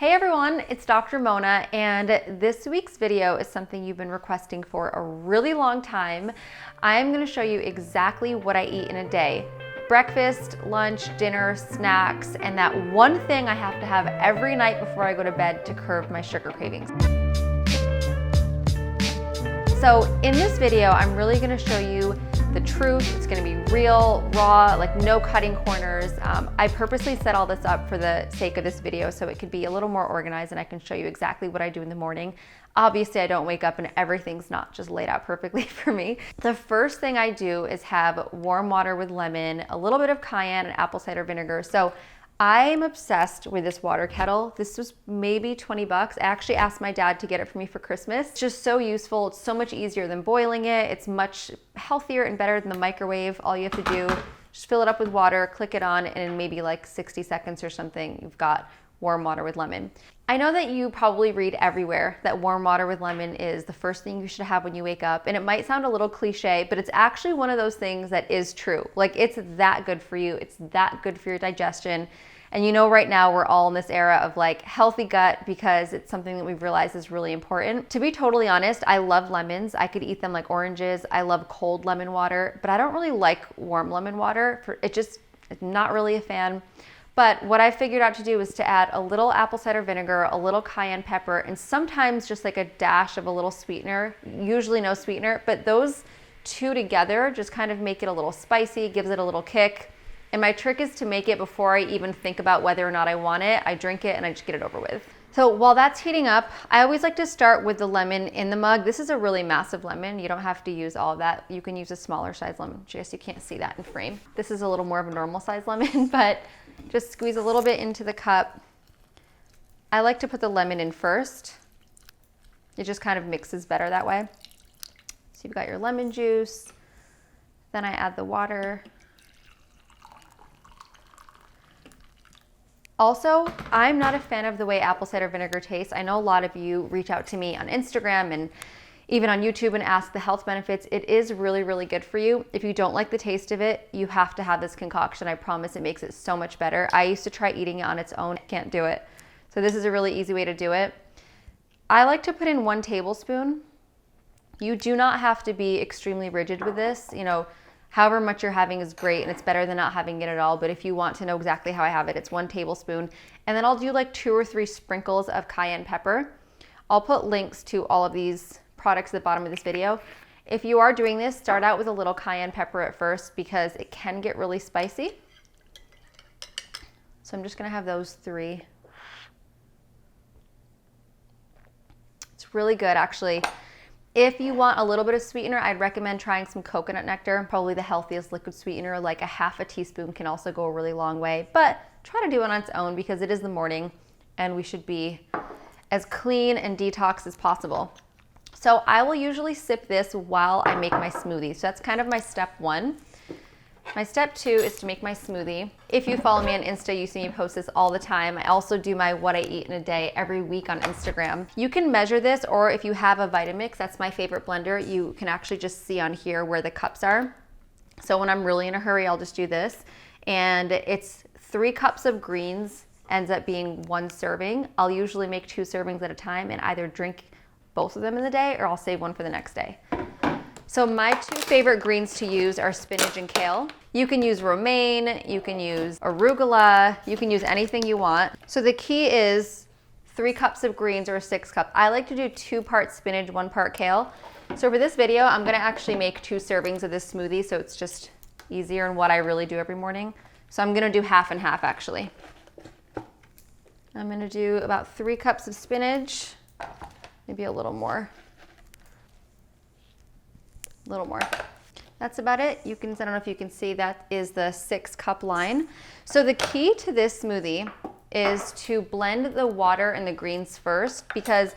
Hey everyone, it's Dr. Mona, and this week's video is something you've been requesting for a really long time. I'm going to show you exactly what I eat in a day. Breakfast, lunch, dinner, snacks, and that one thing I have to have every night before I go to bed to curb my sugar cravings. So in this video, I'm really going to show you the truth. It's going to be real, raw, like no cutting corners. I purposely set all this up for the sake of this video so it could be a little more organized and I can show you exactly what I do in the morning. Obviously, I don't wake up and everything's not just laid out perfectly for me. The first thing I do is have warm water with lemon, a little bit of cayenne and apple cider vinegar. So I'm obsessed with this water kettle. This was maybe 20 bucks. I actually asked my dad to get it for me for Christmas. It's just so useful. It's so much easier than boiling it. It's much healthier and better than the microwave. All you have to do, just fill it up with water, click it on, and in maybe like 60 seconds or something, you've got warm water with lemon. I know that you probably read everywhere that warm water with lemon is the first thing you should have when you wake up. And it might sound a little cliche, but it's actually one of those things that is true. Like it's that good for you. It's that good for your digestion. And you know, right now we're all in this era of like healthy gut because it's something that we've realized is really important. To be totally honest, I love lemons. I could eat them like oranges. I love cold lemon water, but I don't really like warm lemon water. It's not really a fan. But what I figured out to do is to add a little apple cider vinegar, a little cayenne pepper, and sometimes just like a dash of a little sweetener, usually no sweetener, but those two together just kind of make it a little spicy, gives it a little kick. And my trick is to make it before I even think about whether or not I want it. I drink it and I just get it over with. So while that's heating up, I always like to start with the lemon in the mug. This is a really massive lemon. You don't have to use all of that. You can use a smaller size lemon. I guess you can't see that in frame. This is a little more of a normal size lemon, but just squeeze a little bit into the cup. I like to put the lemon in first. It just kind of mixes better that way. So you've got your lemon juice. Then I add the water. Also, I'm not a fan of the way apple cider vinegar tastes. I know a lot of you reach out to me on Instagram and even on YouTube and ask the health benefits. It is really, really good for you. If you don't like the taste of it, you have to have this concoction. I promise it makes it so much better. I used to try eating it on its own. Can't do it. So this is a really easy way to do it. I like to put in 1 tablespoon. You do not have to be extremely rigid with this. You know, however much you're having is great and it's better than not having it at all. But if you want to know exactly how I have it, it's 1 tablespoon. And then I'll do like 2 or 3 sprinkles of cayenne pepper. I'll put links to all of these products at the bottom of this video. If you are doing this, start out with a little cayenne pepper at first because it can get really spicy. So I'm just gonna have those 3. It's really good actually. If you want a little bit of sweetener, I'd recommend trying some coconut nectar, probably the healthiest liquid sweetener, like a half a teaspoon can also go a really long way, but try to do it on its own because it is the morning and we should be as clean and detox as possible. So I will usually sip this while I make my smoothie. So that's kind of my step 1. My step 2 is to make my smoothie. If you follow me on Insta, you see me post this all the time. I also do my what I eat in a day every week on Instagram. You can measure this, or if you have a Vitamix, that's my favorite blender, you can actually just see on here where the cups are. So when I'm really in a hurry, I'll just do this. And it's 3 cups of greens, ends up being 1 serving. I'll usually make 2 servings at a time and either drink both of them in the day or I'll save 1 for the next day. So my 2 favorite greens to use are spinach and kale. You can use romaine, you can use arugula, you can use anything you want. So the key is 3 cups of greens or 6 cups. I like to do 2 parts spinach, 1 part kale. So for this video, I'm gonna actually make 2 servings of this smoothie so it's just easier in what I really do every morning. So I'm gonna do half and half actually. I'm gonna do about 3 cups of spinach, maybe a little more. That's about it. I don't know if you can see, that is the 6 cup line. So the key to this smoothie is to blend the water and the greens first because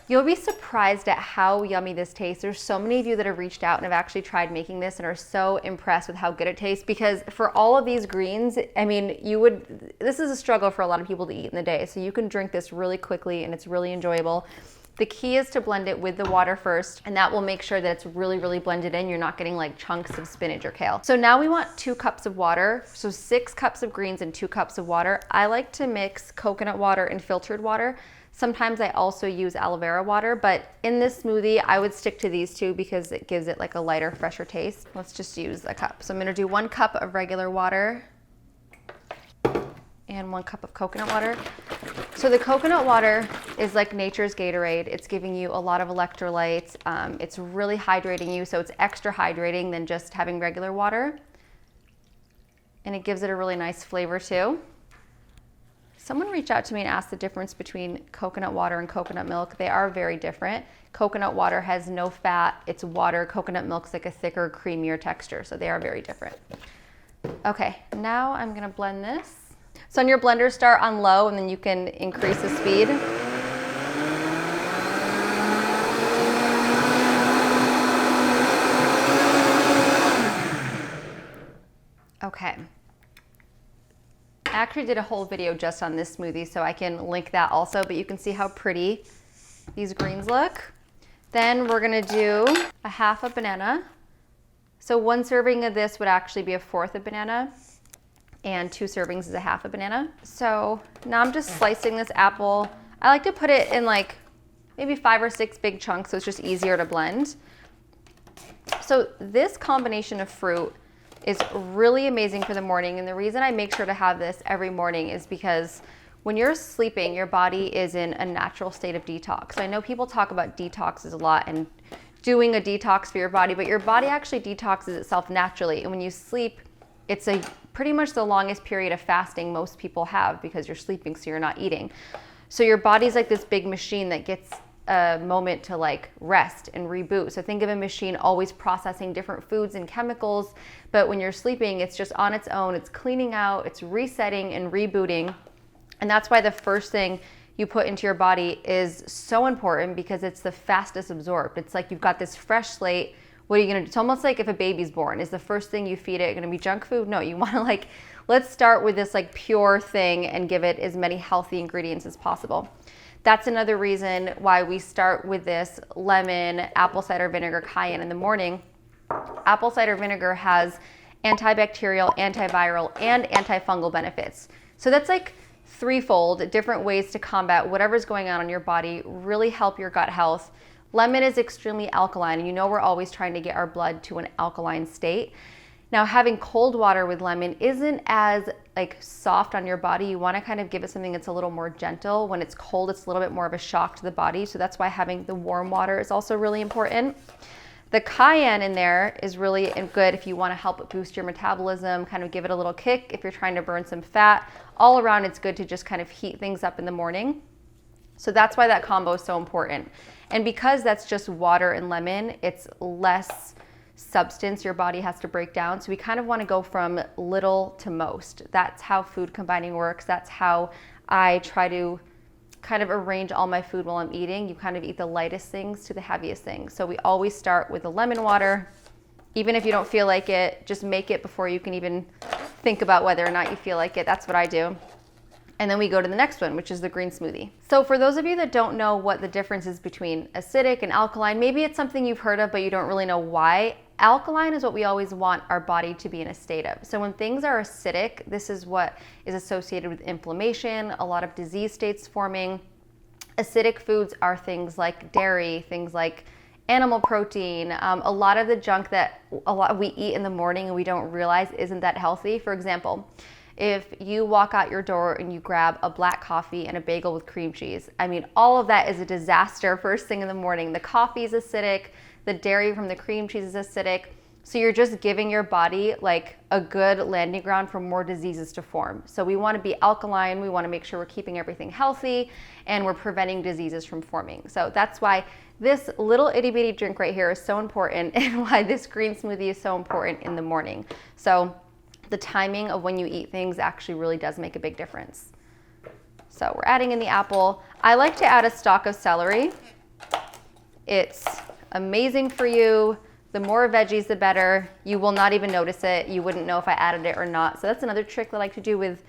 you'll be surprised at how yummy this tastes. There's so many of you that have reached out and have actually tried making this and are so impressed with how good it tastes because for all of these greens, I mean, this is a struggle for a lot of people to eat in the day. So you can drink this really quickly and it's really enjoyable. The key is to blend it with the water first, and that will make sure that it's really, really blended in. You're not getting like chunks of spinach or kale. So now we want 2 cups of water. So 6 cups of greens and 2 cups of water. I like to mix coconut water and filtered water. Sometimes I also use aloe vera water, but in this smoothie, I would stick to these 2 because it gives it like a lighter, fresher taste. Let's just use a cup. So I'm gonna do 1 cup of regular water and 1 cup of coconut water. So the coconut water is like nature's Gatorade. It's giving you a lot of electrolytes. It's really hydrating you, so it's extra hydrating than just having regular water. And it gives it a really nice flavor too. Someone reached out to me and asked the difference between coconut water and coconut milk. They are very different. Coconut water has no fat, it's water. Coconut milk's like a thicker, creamier texture, so they are very different. Okay, now I'm gonna blend this. So on your blender, start on low and then you can increase the speed. Okay. I actually did a whole video just on this smoothie, so I can link that also, but you can see how pretty these greens look. Then we're gonna do a half a banana. So 1 serving of this would actually be a 1/4 a banana, and 2 servings is a half a banana. So now I'm just slicing this apple. I like to put it in like maybe 5 or 6 big chunks so it's just easier to blend. So this combination of fruit is really amazing for the morning, and the reason I make sure to have this every morning is because when you're sleeping, your body is in a natural state of detox. So I know people talk about detoxes a lot and doing a detox for your body, but your body actually detoxes itself naturally, and when you sleep, it's pretty much the longest period of fasting most people have because you're sleeping, so you're not eating. So your body's like this big machine that gets a moment to like rest and reboot. So think of a machine always processing different foods and chemicals, but when you're sleeping, it's just on its own. It's cleaning out, it's resetting and rebooting. And that's why the first thing you put into your body is so important because it's the fastest absorbed. It's like you've got this fresh slate. What are you gonna do? It's almost like if a baby's born. Is the first thing you feed it gonna be junk food? No, you wanna like, let's start with this like pure thing and give it as many healthy ingredients as possible. That's another reason why we start with this lemon, apple cider vinegar, cayenne in the morning. Apple cider vinegar has antibacterial, antiviral, and antifungal benefits. So that's like threefold different ways to combat whatever's going on in your body, really help your gut health. Lemon is extremely alkaline, and you know we're always trying to get our blood to an alkaline state. Now, having cold water with lemon isn't as like soft on your body. You want to kind of give it something that's a little more gentle. When it's cold, it's a little bit more of a shock to the body. So that's why having the warm water is also really important. The cayenne in there is really good if you want to help boost your metabolism, kind of give it a little kick if you're trying to burn some fat. All around, it's good to just kind of heat things up in the morning. So that's why that combo is so important. And because that's just water and lemon, it's less substance your body has to break down. So we kind of want to go from little to most. That's how food combining works. That's how I try to kind of arrange all my food while I'm eating. You kind of eat the lightest things to the heaviest things. So we always start with the lemon water. Even if you don't feel like it, just make it before you can even think about whether or not you feel like it. That's what I do. And then we go to the next one, which is the green smoothie. So for those of you that don't know what the difference is between acidic and alkaline, maybe it's something you've heard of, but you don't really know why. Alkaline is what we always want our body to be in a state of. So when things are acidic, this is what is associated with inflammation, a lot of disease states forming. Acidic foods are things like dairy, things like animal protein, a lot of the junk that we eat in the morning and we don't realize isn't that healthy. For example, if you walk out your door and you grab a black coffee and a bagel with cream cheese, I mean, all of that is a disaster first thing in the morning. The coffee is acidic, the dairy from the cream cheese is acidic. So you're just giving your body like a good landing ground for more diseases to form. So we want to be alkaline. We want to make sure we're keeping everything healthy and we're preventing diseases from forming. So that's why this little itty bitty drink right here is so important and why this green smoothie is so important in the morning. So the timing of when you eat things actually really does make a big difference. So we're adding in the apple. I like to add a stalk of celery. It's amazing for you. The more veggies, the better. You will not even notice it. You wouldn't know if I added it or not. So that's another trick I like to do with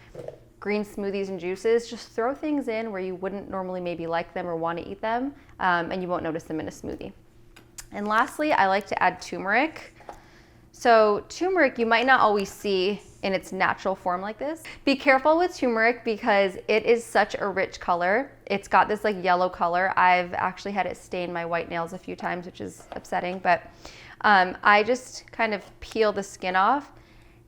green smoothies and juices, just throw things in where you wouldn't normally maybe like them or want to eat them, and you won't notice them in a smoothie. And lastly, I like to add turmeric. So turmeric you might not always see in its natural form like this. Be careful with turmeric because it is such a rich color. It's got this like yellow color. I've actually had it stain my white nails a few times, which is upsetting, but I just kind of peel the skin off.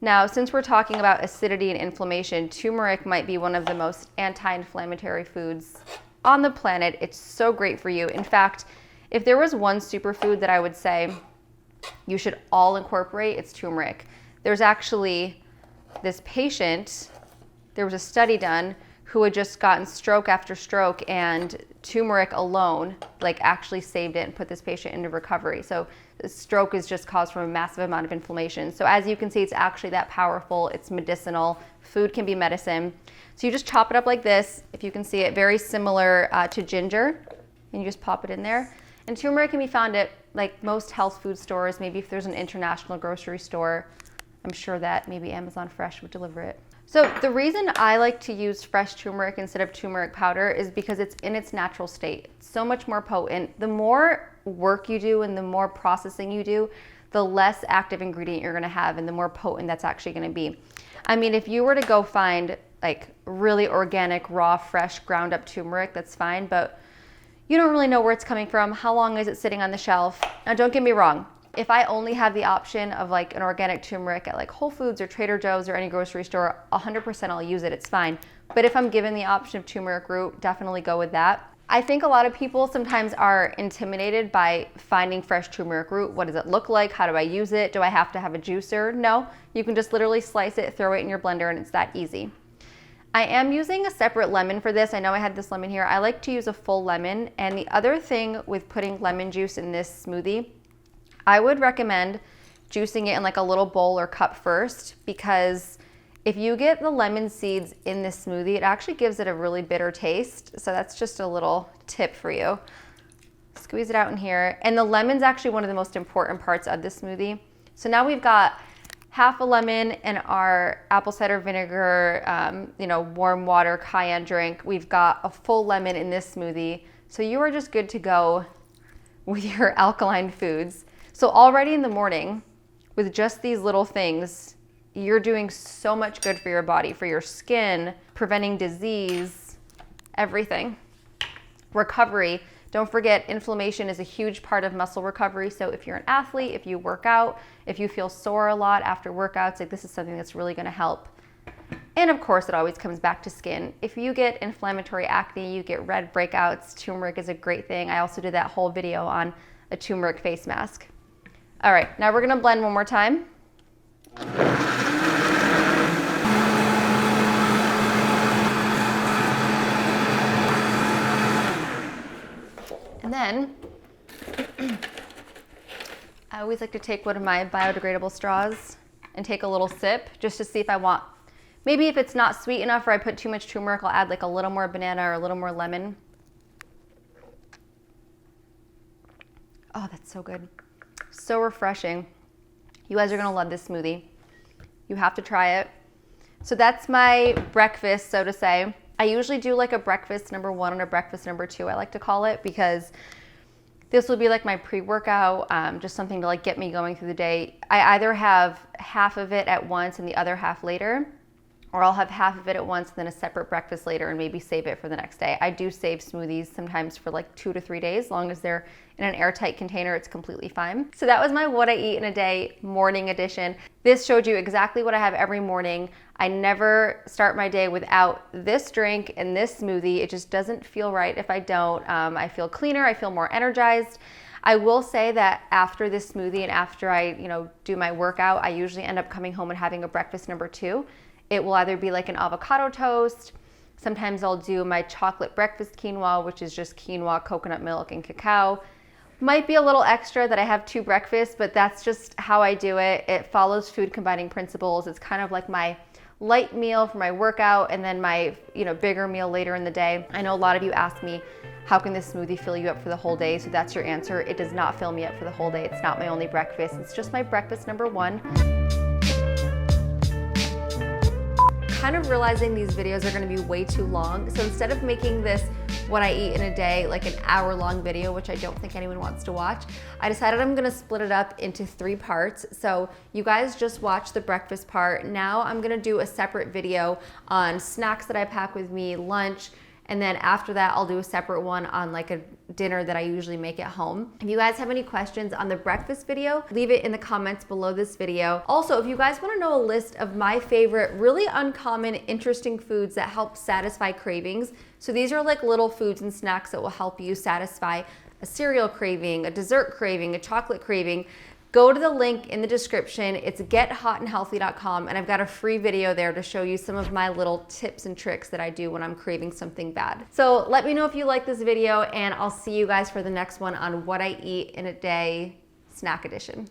Now, since we're talking about acidity and inflammation, turmeric might be one of the most anti-inflammatory foods on the planet. It's so great for you. In fact, if there was one superfood that I would say you should all incorporate, it's turmeric. There's actually this patient, there was a study done who had just gotten stroke after stroke, and turmeric alone like actually saved it and put this patient into recovery. So the stroke is just caused from a massive amount of inflammation. So as you can see, it's actually that powerful. It's medicinal. Food can be medicine. So you just chop it up like this. If you can see it, very similar to ginger, and you just pop it in there. And turmeric can be found at like most health food stores. Maybe if there's an international grocery store, I'm sure that maybe Amazon Fresh would deliver it. So the reason I like to use fresh turmeric instead of turmeric powder is because it's in its natural state. It's so much more potent. The more work you do and the more processing you do, the less active ingredient you're gonna have and the more potent that's actually gonna be. I mean, if you were to go find like really organic, raw, fresh, ground up turmeric, that's fine, but you don't really know where it's coming from. How long is it sitting on the shelf? Now, don't get me wrong. If I only have the option of like an organic turmeric at like Whole Foods or Trader Joe's or any grocery store, 100% I'll use it, it's fine. But if I'm given the option of turmeric root, definitely go with that. I think a lot of people sometimes are intimidated by finding fresh turmeric root. What does it look like? How do I use it? Do I have to have a juicer? No, you can just literally slice it, throw it in your blender, and it's that easy. I am using a separate lemon for this. I know I had this lemon here. I like to use a full lemon. And the other thing with putting lemon juice in this smoothie, I would recommend juicing it in like a little bowl or cup first, because if you get the lemon seeds in this smoothie, it actually gives it a really bitter taste. So that's just a little tip for you. Squeeze it out in here. And the lemon's actually one of the most important parts of this smoothie. So now we've got half a lemon in our apple cider vinegar, warm water cayenne drink. We've got a full lemon in this smoothie. So you are just good to go with your alkaline foods. So already in the morning, with just these little things, you're doing so much good for your body, for your skin, preventing disease, everything. Recovery. Don't forget, inflammation is a huge part of muscle recovery. So if you're an athlete, if you work out, if you feel sore a lot after workouts, like this is something that's really gonna help. And of course, it always comes back to skin. If you get inflammatory acne, you get red breakouts, turmeric is a great thing. I also did that whole video on a turmeric face mask. All right, now we're gonna blend one more time. And then, I always like to take one of my biodegradable straws and take a little sip just to see if I want, maybe if it's not sweet enough or I put too much turmeric, I'll add like a little more banana or a little more lemon. Oh, that's so good. So refreshing. You guys are gonna love this smoothie. You have to try it. So that's my breakfast, so to say. I usually do like a breakfast number 1 and a breakfast number 2, I like to call it, because this will be like my pre-workout, just something to like get me going through the day. I either have half of it at once and the other half later, or I'll have half of it at once and then a separate breakfast later and maybe save it for the next day. I do save smoothies sometimes for like 2 to 3 days. As long as they're in an airtight container, it's completely fine. So that was my what I eat in a day morning edition. This showed you exactly what I have every morning. I never start my day without this drink and this smoothie. It just doesn't feel right if I don't. I feel cleaner, I feel more energized. I will say that after this smoothie and after I do my workout, I usually end up coming home and having a breakfast number 2. It will either be like an avocado toast. Sometimes I'll do my chocolate breakfast quinoa, which is just quinoa, coconut milk, and cacao. Might be a little extra that I have 2 breakfasts, but that's just how I do it. It follows food combining principles. It's kind of like my light meal for my workout and then my bigger meal later in the day. I know a lot of you ask me, how can this smoothie fill you up for the whole day? So that's your answer. It does not fill me up for the whole day. It's not my only breakfast. It's just my breakfast number 1. kind of realizing these videos are gonna be way too long. So instead of making this what I eat in a day, like an hour-long video, which I don't think anyone wants to watch, I decided I'm gonna split it up into 3 parts. So you guys just watch the breakfast part. Now I'm gonna do a separate video on snacks that I pack with me, lunch, and then after that, I'll do a separate one on like a dinner that I usually make at home. If you guys have any questions on the breakfast video, leave it in the comments below this video. Also, if you guys wanna know a list of my favorite, really uncommon, interesting foods that help satisfy cravings, so these are like little foods and snacks that will help you satisfy a cereal craving, a dessert craving, a chocolate craving, go to the link in the description. It's gethotandhealthy.com, and I've got a free video there to show you some of my little tips and tricks that I do when I'm craving something bad. So let me know if you like this video, and I'll see you guys for the next one on what I eat in a day, snack edition.